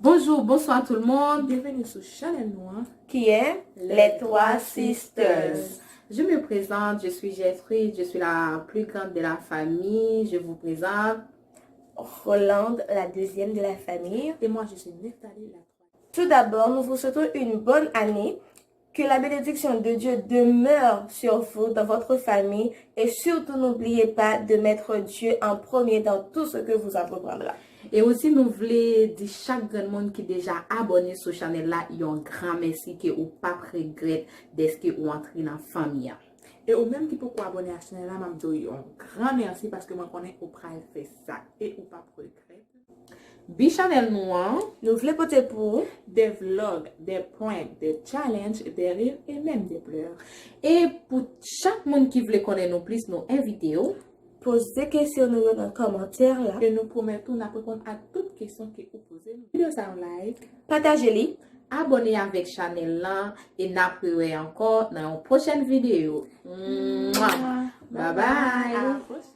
Bonjour, bonsoir tout le monde. Bienvenue sur Chanel Noir qui est Les Trois Sisters. Je me présente, je suis Jeffrey, je suis la plus grande de la famille. Je vous présente Rolande, la deuxième de la famille. Et moi, je suis Nathalie, la troisième. Tout d'abord, nous vous souhaitons une bonne année. Que la bénédiction de Dieu demeure sur vous, dans votre famille. Et surtout, n'oubliez pas de mettre Dieu en premier dans tout ce que vous entreprendrez. Et aussi, nous voulons dire chaque grand monde qui est déjà abonné sur la chaîne là, un grand merci que vous pas regret d'être que vous entrez dans la famille. Et au même qui peut abonner à la chaîne là, je vous dis un grand merci parce que moi, je connais au pral fait ça et ou pas regret. Chanel Noir, nous voulons porter pour des vlogs, des points, des challenges, des rires et même des pleurs. Et pour chaque monde qui veut connaître nous plus, nous invitons. Posez des questions dans les commentaires là. Et nous promettons de répondre à toutes questions que vous posez. Vidéo ça en live. Partagez-les. Abonnez avec Chanel là et n'appelez encore dans une prochaine vidéo. Bye bye. À la prochaine.